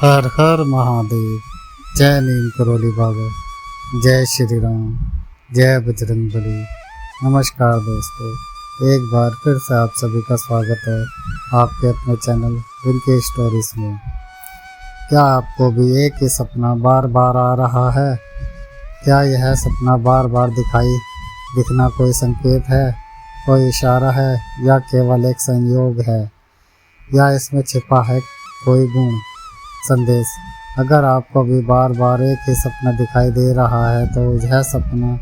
हर हर महादेव। जय नीम करोली बाबा, जय श्री राम, जय बजरंग बली। नमस्कार दोस्तों, एक बार फिर से आप सभी का स्वागत है आपके अपने चैनल विनके स्टोरीज में। क्या आपको भी एक ही सपना बार बार आ रहा है? क्या यह सपना बार बार दिखना कोई संकेत है, कोई इशारा है, या केवल एक संयोग है, या इसमें छिपा है कोई गुण संदेश? अगर आपको भी बार बार एक ही सपना दिखाई दे रहा है तो यह सपना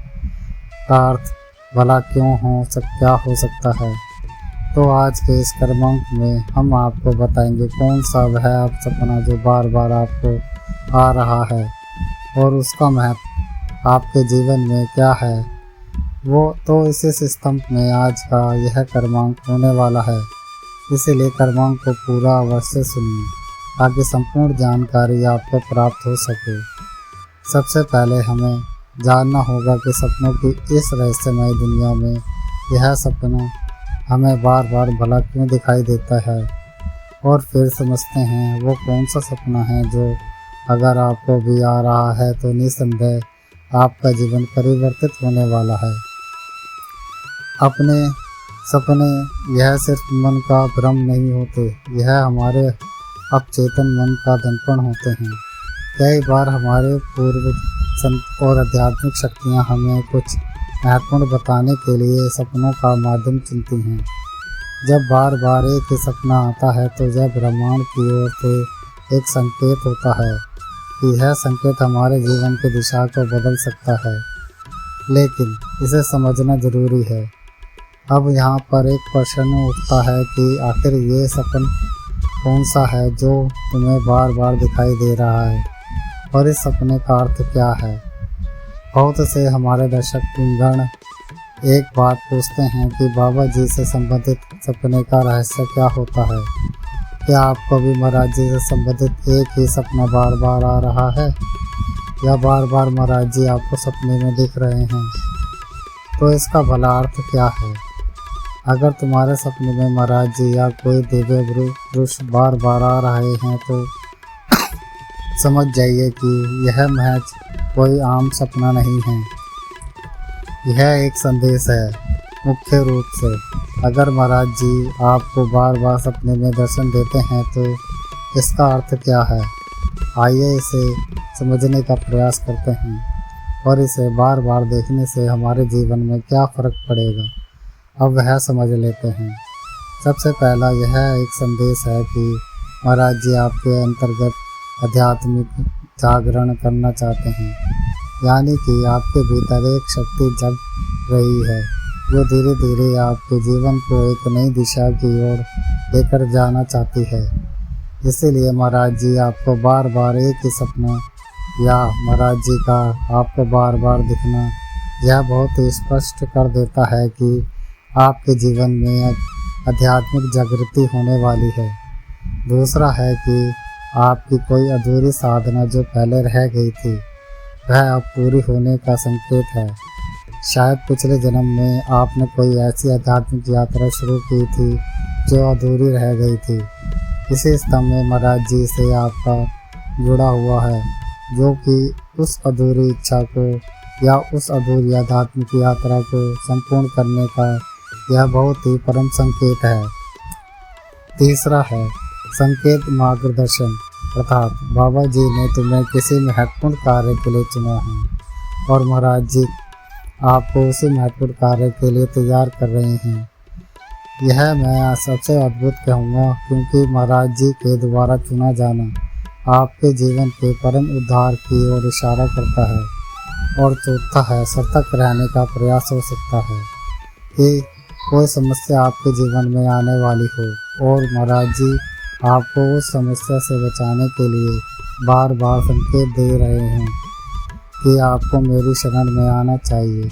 का अर्थ भला क्या हो सकता है? तो आज के इस कर्मांक में हम आपको बताएंगे कौन सा वह सपना जो बार बार आपको आ रहा है और उसका महत्व आपके जीवन में क्या है। वो तो इसी सिस्टम में आज का यह कर्मांक होने वाला है, इसीलिए कर्मांक को पूरा अवश्य सुनिए ताकि संपूर्ण जानकारी आपको प्राप्त हो सके। सबसे पहले हमें जानना होगा कि सपनों की इस रहस्यमय दुनिया में यह सपना हमें बार बार भला क्यों दिखाई देता है, और फिर समझते हैं वो कौन सा सपना है जो अगर आपको भी आ रहा है तो निसंदेह आपका जीवन परिवर्तित होने वाला है। अपने सपने यह सिर्फ मन का भ्रम नहीं होते, यह हमारे अपचेतन मन का दर्पण होते हैं। कई बार हमारे पूर्व संत और आध्यात्मिक शक्तियाँ हमें कुछ महत्वपूर्ण बताने के लिए सपनों का माध्यम चुनती हैं। जब बार बार एक ही सपना आता है तो यह ब्रह्मांड की ओर से एक संकेत होता है कि यह संकेत हमारे जीवन की दिशा को बदल सकता है, लेकिन इसे समझना जरूरी है। अब यहाँ पर एक प्रश्न उठता है कि आखिर ये सपन कौन सा है जो तुम्हें बार बार दिखाई दे रहा है, और इस सपने का अर्थ क्या है? बहुत से हमारे दर्शक गण एक बात पूछते हैं कि बाबा जी से संबंधित सपने का रहस्य क्या होता है। क्या आपको भी महाराज जी से संबंधित एक ही सपना बार बार आ रहा है, या बार बार महाराज जी आपको सपने में दिख रहे हैं? तो इसका भला अर्थ क्या है? अगर तुम्हारे सपने में महाराज जी या कोई दिव्य पुरुष बार बार आ रहे हैं तो समझ जाइए कि यह महज कोई आम सपना नहीं है, यह एक संदेश है। मुख्य रूप से अगर महाराज जी आपको बार बार सपने में दर्शन देते हैं तो इसका अर्थ क्या है? आइए इसे समझने का प्रयास करते हैं, और इसे बार बार देखने से हमारे जीवन में क्या फ़र्क पड़ेगा, अब वह समझ लेते हैं। सबसे पहला यह एक संदेश है कि महाराज जी आपके अंतर्गत आध्यात्मिक जागरण करना चाहते हैं, यानी कि आपके भीतर एक शक्ति जग रही है जो धीरे धीरे आपके जीवन को एक नई दिशा की ओर लेकर जाना चाहती है। इसीलिए महाराज जी आपको बार बार एक ही सपना या महाराज जी का आपको बार बार दिखना यह बहुत ही स्पष्ट कर देता है कि आपके जीवन में अब आध्यात्मिक जागृति होने वाली है। दूसरा है कि आपकी कोई अधूरी साधना जो पहले रह गई थी वह अब पूरी होने का संकेत है। शायद पिछले जन्म में आपने कोई ऐसी आध्यात्मिक यात्रा शुरू की थी जो अधूरी रह गई थी। इसी स्तंभ में महाराज जी से आपका जुड़ा हुआ है, जो कि उस अधूरी इच्छा को या उस अधूरी आध्यात्मिक यात्रा को संपूर्ण करने का यह बहुत ही परम संकेत है। तीसरा है संकेत मार्गदर्शन, अर्थात बाबा जी ने तुम्हें किसी महत्वपूर्ण कार्य के लिए चुना है और महाराज जी आपको उसी महत्वपूर्ण कार्य के लिए तैयार कर रहे हैं। यह मैं सबसे अद्भुत कहूँगा, क्योंकि महाराज जी के द्वारा चुना जाना आपके जीवन के परम उद्धार की ओर इशारा करता है। और चौथा है सतर्क रहने का प्रयास हो सकता है कि कोई समस्या आपके जीवन में आने वाली हो और महाराज जी आपको उस समस्या से बचाने के लिए बार बार संकेत दे रहे हैं कि आपको मेरी शरण में आना चाहिए।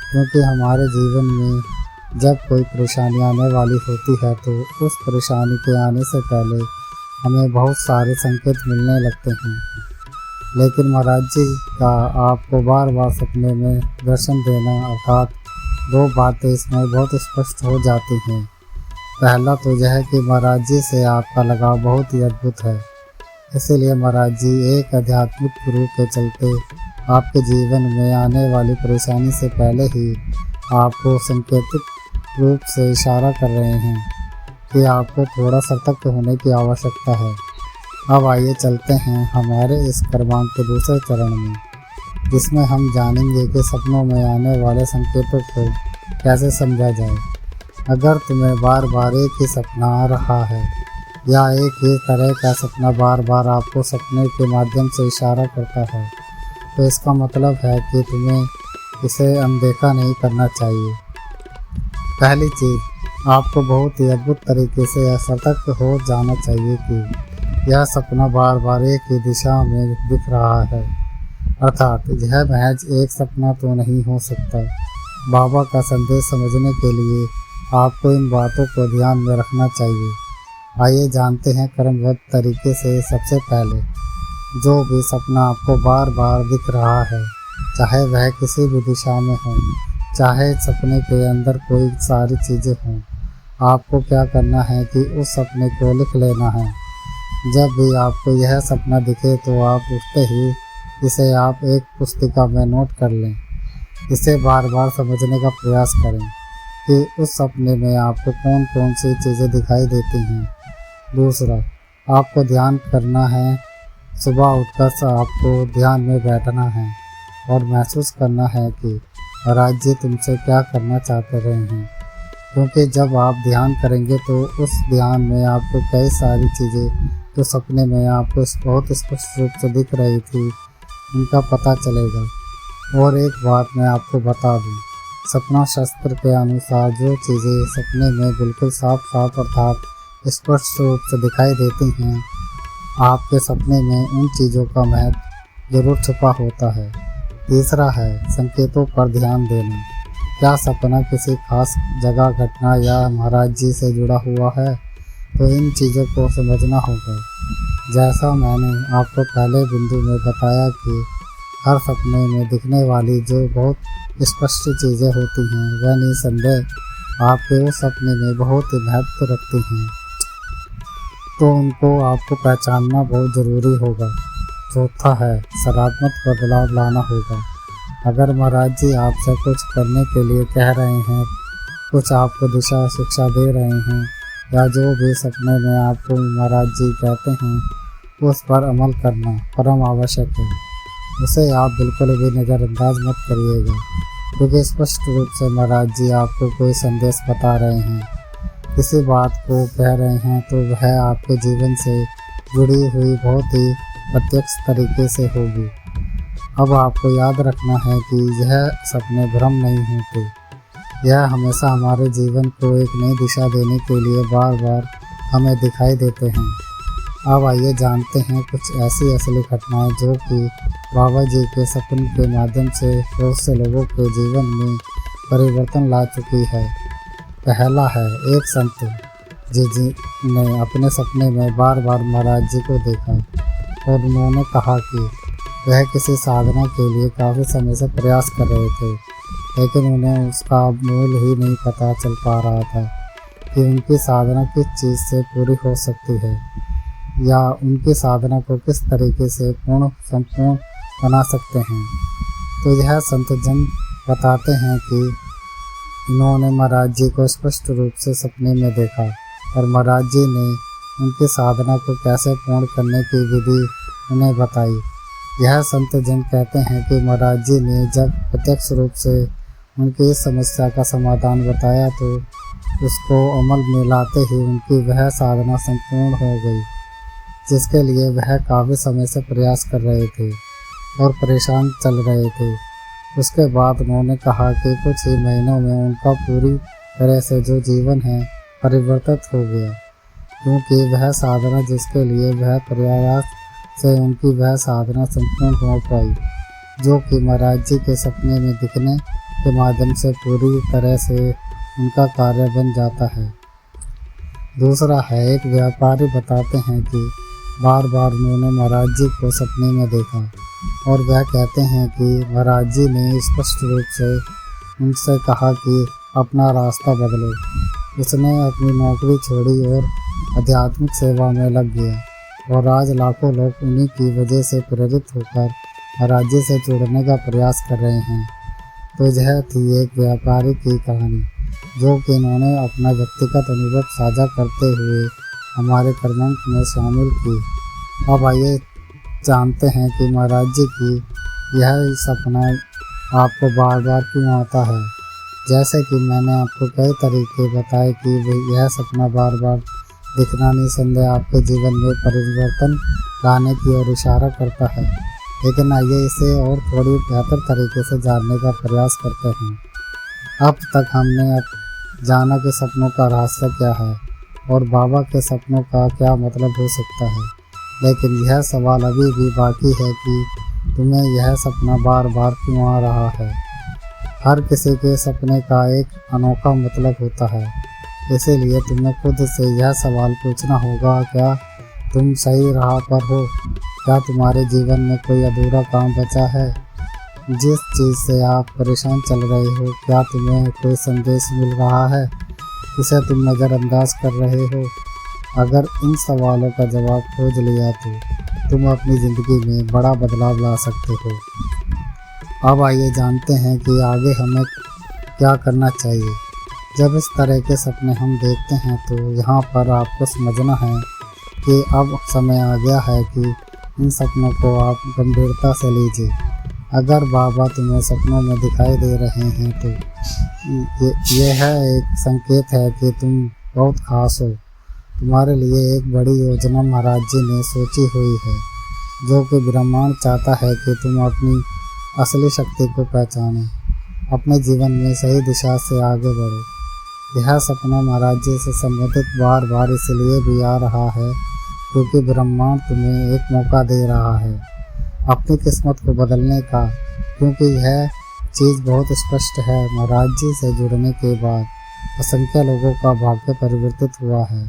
क्योंकि हमारे जीवन में जब कोई परेशानी आने वाली होती है तो उस परेशानी के आने से पहले हमें बहुत सारे संकेत मिलने लगते हैं, लेकिन महाराज जी का आपको बार बार सपने में दर्शन देना अर्थात दो बातें इसमें बहुत स्पष्ट हो जाती हैं। पहला तो यह है कि महाराज जी से आपका लगाव बहुत ही अद्भुत है। इसीलिए महाराज जी एक आध्यात्मिक गुरु के चलते आपके जीवन में आने वाली परेशानी से पहले ही आपको संकेतिक रूप से इशारा कर रहे हैं कि आपको थोड़ा सतर्क होने की आवश्यकता है। अब आइए चलते हैं हमारे इस क्रमांक के दूसरे चरण में, जिसमें हम जानेंगे कि सपनों में आने वाले संकेतों को कैसे समझा जाए। अगर तुम्हें बार बार एक ही सपना आ रहा है या एक ही तरह का सपना बार बार आपको सपने के माध्यम से इशारा करता है, तो इसका मतलब है कि तुम्हें इसे अनदेखा नहीं करना चाहिए। पहली चीज़, आपको बहुत ही अद्भुत तरीके से सतर्क हो जाना चाहिए कि यह सपना बार बार एक ही दिशा में दिख रहा है, अर्थात यह महज एक सपना तो नहीं हो सकता। बाबा का संदेश समझने के लिए आपको इन बातों को ध्यान में रखना चाहिए। आइए जानते हैं क्रमबद्ध तरीके से। सबसे पहले, जो भी सपना आपको बार बार दिख रहा है, चाहे वह किसी भी दिशा में हो, चाहे सपने के अंदर कोई सारी चीज़ें हों, आपको क्या करना है कि उस सपने को लिख लेना है। जब भी आपको यह सपना दिखे तो आप उठते ही इसे आप एक पुस्तिका में नोट कर लें। इसे बार बार समझने का प्रयास करें कि उस सपने में आपको कौन कौन सी चीज़ें दिखाई देती हैं। दूसरा, आपको ध्यान करना है। सुबह उठकर आपको ध्यान में बैठना है और महसूस करना है कि महाराज जी तुमसे क्या करना चाहते रहे हैं, क्योंकि जब आप ध्यान करेंगे तो उस ध्यान में आपको कई सारी चीज़ें जो सपने में आपको बहुत स्पष्ट रूप से दिख रही थी, उनका पता चलेगा। और एक बात मैं आपको बता दूं, सपना शास्त्र के अनुसार जो चीज़ें सपने में बिल्कुल साफ साफ अर्थात स्पष्ट रूप से दिखाई देती हैं, आपके सपने में उन चीज़ों का महत्व जरूर छुपा होता है। तीसरा है संकेतों पर ध्यान देना। क्या सपना किसी खास जगह, घटना या महाराज जी से जुड़ा हुआ है, तो इन चीज़ों को समझना होगा। जैसा मैंने आपको पहले बिंदु में बताया कि हर सपने में दिखने वाली जो बहुत स्पष्ट चीज़ें होती हैं, वह निसंदेह आपके उस सपने में बहुत ही महत्व रखती हैं, तो उनको आपको पहचानना बहुत ज़रूरी होगा। चौथा है सकारात्मक बदलाव लाना होगा। अगर महाराज जी आपसे कुछ करने के लिए कह रहे हैं, कुछ आपको दिशा शिक्षा दे रहे हैं, या जो भी सपने में आपको महाराज जी कहते हैं, उस पर अमल करना परम आवश्यक है। उसे आप बिल्कुल भी नज़रअंदाज मत करिएगा, क्योंकि स्पष्ट रूप से महाराज जी आपको कोई संदेश बता रहे हैं, किसी बात को कह रहे हैं, तो वह आपके जीवन से जुड़ी हुई बहुत ही प्रत्यक्ष तरीके से होगी। अब आपको याद रखना है कि यह सपने भ्रम नहीं होते, यह हमेशा हमारे जीवन को एक नई दिशा देने के लिए बार बार हमें दिखाई देते हैं। अब आइए जानते हैं कुछ ऐसी असली घटनाएं जो कि बाबा जी के सपने के माध्यम से बहुत से लोगों के जीवन में परिवर्तन ला चुकी है। पहला है, एक संत जी ने अपने सपने में बार बार महाराज जी को देखा और उन्होंने कहा कि वह किसी साधना के लिए काफ़ी समय से प्रयास कर रहे थे, लेकिन उन्हें उसका मूल ही नहीं पता चल पा रहा था कि उनकी साधना किस चीज़ से पूरी हो सकती है, या उनकी साधना को किस तरीके से संपूर्ण बना सकते हैं। तो यह संत जन बताते हैं कि इन्होंने महाराज जी को स्पष्ट रूप से सपने में देखा और महाराज जी ने उनकी साधना को कैसे पूर्ण करने की विधि उन्हें बताई। यह संत जन कहते हैं कि महाराज जी ने जब प्रत्यक्ष रूप से उनकी इस समस्या का समाधान बताया, तो उसको अमल में लाते ही उनकी वह साधना संपूर्ण हो गई, जिसके लिए वह काफ़ी समय से प्रयास कर रहे थे और परेशान चल रहे थे। उसके बाद उन्होंने कहा कि कुछ ही महीनों में उनका पूरी तरह से जो जीवन है परिवर्तित हो गया, क्योंकि वह साधना जिसके लिए वह प्रयास से उनकी वह साधना संपूर्ण हो पाई, जो कि महाराज जी के सपने में दिखने के माध्यम से पूरी तरह से उनका कार्य बन जाता है। दूसरा है, एक व्यापारी बताते हैं कि बार बार उन्होंने महाराज जी को सपने में देखा और वह कहते हैं कि महाराज जी ने स्पष्ट रूप से उनसे कहा कि अपना रास्ता बदलो। उसने अपनी नौकरी छोड़ी और आध्यात्मिक सेवा में लग गया और आज लाखों लोग उन्हीं की वजह से प्रेरित होकर महाराज जी से जुड़ने का प्रयास कर रहे हैं। तो यह थी एक व्यापारी की कहानी जो कि इन्होंने अपना व्यक्तिगत अनुभव साझा करते हुए हमारे कर्मांक में शामिल की। अब आइए जानते हैं कि महाराज जी की यह सपना आपको बार बार क्यों आता है। जैसे कि मैंने आपको कई तरीके बताए कि यह सपना बार बार दिखना निसंदेह आपके जीवन में परिवर्तन लाने की ओर इशारा करता है, लेकिन आइए इसे और थोड़ी बेहतर तरीके से जानने का प्रयास करते हैं। अब तक हमने जाना कि सपनों का रहस्य क्या है और बाबा के सपनों का क्या मतलब हो सकता है, लेकिन यह सवाल अभी भी बाकी है कि तुम्हें यह सपना बार बार क्यों आ रहा है। हर किसी के सपने का एक अनोखा मतलब होता है, इसीलिए तुम्हें खुद से यह सवाल पूछना होगा, क्या तुम सही राह पर हो? क्या तुम्हारे जीवन में कोई अधूरा काम बचा है? जिस चीज़ से आप परेशान चल रहे हो, क्या तुम्हें कोई संदेश मिल रहा है जिसे तुम नज़रअंदाज कर रहे हो? अगर इन सवालों का जवाब खोज लिया तो तुम अपनी ज़िंदगी में बड़ा बदलाव ला सकते हो। अब आइए जानते हैं कि आगे हमें क्या करना चाहिए। जब इस तरह के सपने हम देखते हैं तो यहाँ पर आपको समझना है कि अब समय आ गया है कि इन सपनों को आप गंभीरता से लीजिए। अगर बाबा तुम्हें सपनों में दिखाई दे रहे हैं तो यह एक संकेत है कि तुम बहुत खास हो। तुम्हारे लिए एक बड़ी योजना महाराज जी ने सोची हुई है, जो कि ब्रह्मांड चाहता है कि तुम अपनी असली शक्ति को पहचानो, अपने जीवन में सही दिशा से आगे बढ़ो। यह सपना महाराज जी से संबंधित बार बार इसलिए भी आ रहा है क्योंकि ब्रह्मांड तुम्हें एक मौका दे रहा है अपनी किस्मत को बदलने का, क्योंकि यह चीज़ बहुत स्पष्ट है। महाराज जी से जुड़ने के बाद असंख्य लोगों का भाग्य परिवर्तित हुआ है,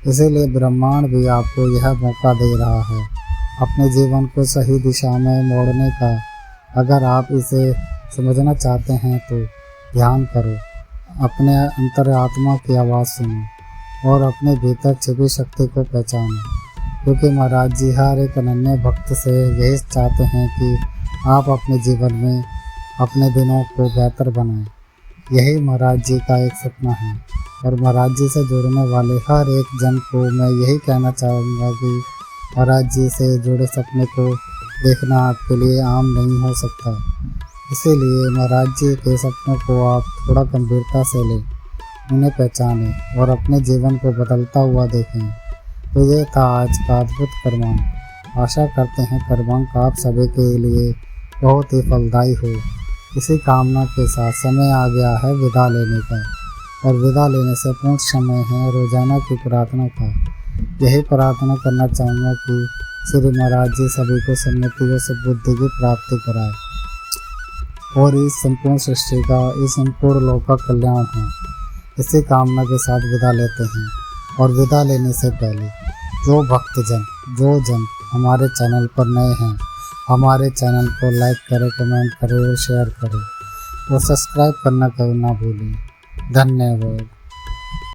इसीलिए ब्रह्मांड भी आपको यह मौका दे रहा है अपने जीवन को सही दिशा में मोड़ने का। अगर आप इसे समझना चाहते हैं तो ध्यान करो, अपने अंतरात्मा की आवाज़ सुनो और अपने भीतर छिपी शक्ति को पहचानो, क्योंकि महाराज जी हर एक अनन्य भक्त से यही चाहते हैं कि आप अपने जीवन में अपने दिनों को बेहतर बनाएं। यही महाराज जी का एक सपना है और महाराज जी से जुड़ने वाले हर एक जन को मैं यही कहना चाहूँगा कि महाराज जी से जुड़े सपने को देखना आपके लिए आम नहीं हो सकता। इसीलिए महाराज जी के सपनों को आप थोड़ा गंभीरता से लें, उन्हें पहचानें और अपने जीवन को बदलता हुआ देखें। तो ये था आज का अद्भुत कर्मांक। आशा करते हैं कर्मांक आप सभी के लिए बहुत ही फलदायी हो। इसी कामना के साथ समय आ गया है विदा लेने का, और विदा लेने से पूर्ण समय है रोजाना की प्रार्थना का। यही प्रार्थना करना चाहूँगा कि श्री महाराज जी सभी को सन्नति व सद्बुद्धि की प्राप्ति कराए और इस संपूर्ण सृष्टि का, इस संपूर्ण लोक का कल्याण हो। इसी कामना के साथ विदा लेते हैं। और विदा लेने से पहले जो जन हमारे चैनल पर नए हैं, हमारे चैनल को लाइक करें, कमेंट करें और शेयर करें और सब्सक्राइब करना कभी ना भूलें। धन्यवाद।